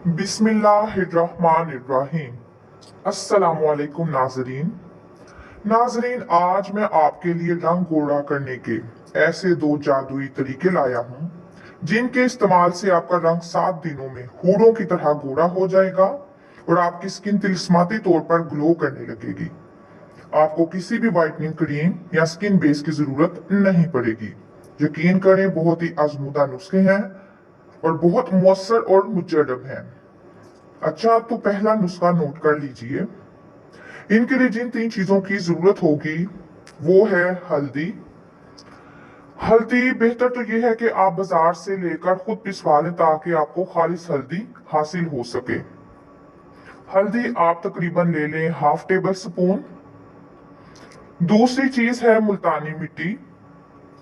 बिस्मिल्लाहिर्रहमानिर्रहीम। अस्सलामुअलैकुम नाजरीन। आज मैं आपके लिए रंग गोरा करने के ऐसे दो जादुई तरीके लाया हूँ जिनके इस्तेमाल से आपका रंग 7 दिनों में हूरों की तरह गोरा हो जाएगा और आपकी स्किन तिलिस्माती तौर पर ग्लो करने लगेगी। आपको किसी भी व्हाइटनिंग क्रीम या स्किन बेस की जरूरत नहीं पड़ेगी। यकीन करें, बहुत ही आजमूदा नुस्खे हैं और बहुत मौसर और मुजरब हैं। अच्छा, तो पहला नुस्खा नोट कर लीजिए। इनके लिए जिन 3 चीजों की जरूरत होगी वो है हल्दी। हल्दी बेहतर तो ये है कि आप बाजार से लेकर खुद पिसवा लें ताकि आपको खालिस हल्दी हासिल हो सके। हल्दी आप तकरीबन ले लें 1/2 टेबल स्पून। दूसरी चीज है मुल्तानी मिट्टी,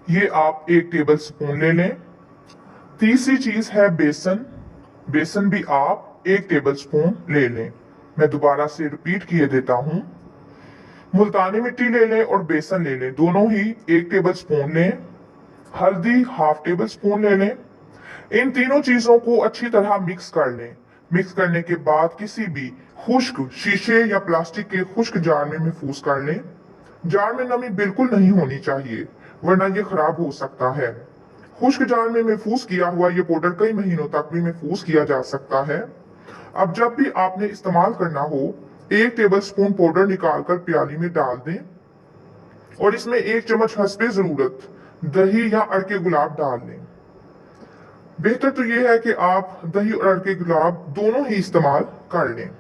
ये आप 1 टेबल स्पून ले लें। तीसरी चीज है बेसन, बेसन भी आप 1 टेबल स्पून ले लें। मैं दोबारा से रिपीट किए देता हूं। मुल्तानी मिट्टी ले लें और बेसन ले लें, दोनों ही 1 टेबल स्पून लें। हल्दी 1/2 टेबल स्पून ले लें। इन तीनों चीजों को अच्छी तरह मिक्स कर लें। मिक्स करने के बाद किसी भी खुश्क शीशे या प्लास्टिक के खुश्क जार में महफूज कर लें। जार में नमी बिल्कुल नहीं होनी चाहिए वरना ये खराब हो सकता है। खुश्क जार में महफूज किया हुआ ये पाउडर कई महीनों तक भी महफूज किया जा सकता है। अब जब भी आपने इस्तेमाल करना हो 1 टेबल स्पून पाउडर निकालकर प्याली में डाल दें और इसमें 1 चम्मच हस्बे जरूरत दही या अड़के गुलाब डाल लें। बेहतर तो यह है कि आप दही और अड़के गुलाब दोनों ही इस्तेमाल कर लें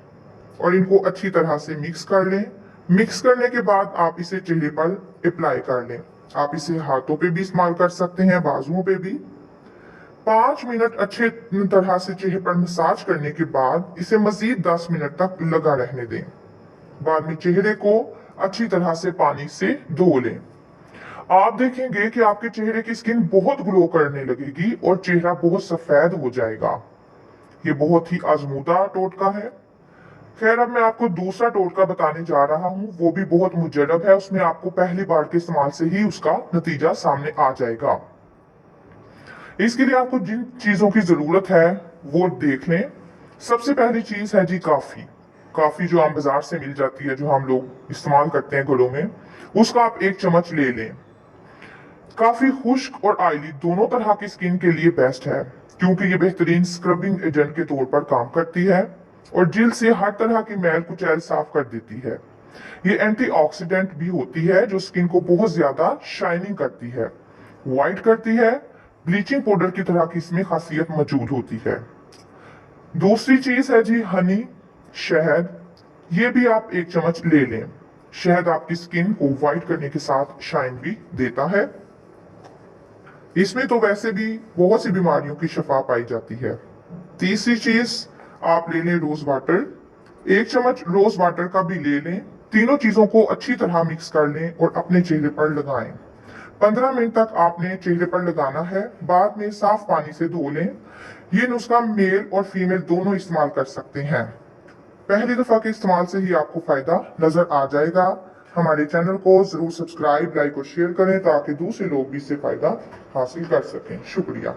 और इनको अच्छी तरह से मिक्स कर लें। मिक्स करने के बाद आप इसे चेहरे पर अप्लाई कर लें। आप इसे हाथों पे भी इस्तेमाल कर सकते हैं, बाजुओं पे भी। 5 मिनट अच्छे तरह से चेहरे पर मसाज करने के बाद इसे मजीद 10 मिनट तक लगा रहने दें। बाद में चेहरे को अच्छी तरह से पानी से धो लें। आप देखेंगे कि आपके चेहरे की स्किन बहुत ग्लो करने लगेगी और चेहरा बहुत सफेद हो जाएगा। ये बहुत ही आजमूदा टोटका है। खैर, अब मैं आपको दूसरा टोटका बताने जा रहा हूँ, वो भी बहुत मुजरब है। उसमें आपको पहली बार के इस्तेमाल से ही उसका नतीजा सामने आ जाएगा। इसके लिए आपको जिन चीजों की जरूरत है वो देख लें। सबसे पहली चीज है जी काफी। काफी जो आम बाजार से मिल जाती है, जो हम लोग इस्तेमाल करते हैं घरों में, उसका आप 1 चम्मच ले लें। काफी खुश्क और ऑयली दोनों तरह की स्किन के लिए बेस्ट है क्योंकि ये बेहतरीन स्क्रबिंग एजेंट के तौर पर काम करती है और जिल्द से हर तरह की मैल कुचैल साफ कर देती है। ये एंटीऑक्सीडेंट भी होती है जो स्किन को बहुत ज्यादा शाइनिंग करती है, व्हाइट करती है। ब्लीचिंग पाउडर की तरह की इसमें खासियत मौजूद होती है। दूसरी चीज है जी हनी, शहद। ये भी आप 1 चम्मच ले लें। शहद आपकी स्किन को व्हाइट करने के साथ शाइन भी देता है। इसमें तो वैसे भी बहुत सी बीमारियों की शफा पाई जाती है। तीसरी चीज आप ले लें रोज वाटर। 1 चम्मच रोज वाटर का भी ले लें। तीनों चीजों को अच्छी तरह मिक्स कर लें और अपने चेहरे पर लगाएं। 15 मिनट तक आपने चेहरे पर लगाना है, बाद में साफ पानी से धो लें। ये नुस्खा मेल और फीमेल दोनों इस्तेमाल कर सकते हैं। पहली दफा के इस्तेमाल से ही आपको फायदा नजर आ जाएगा। हमारे चैनल को जरूर सब्सक्राइब, लाइक और शेयर करें ताकि दूसरे लोग भी इससे फायदा हासिल कर सकें। शुक्रिया।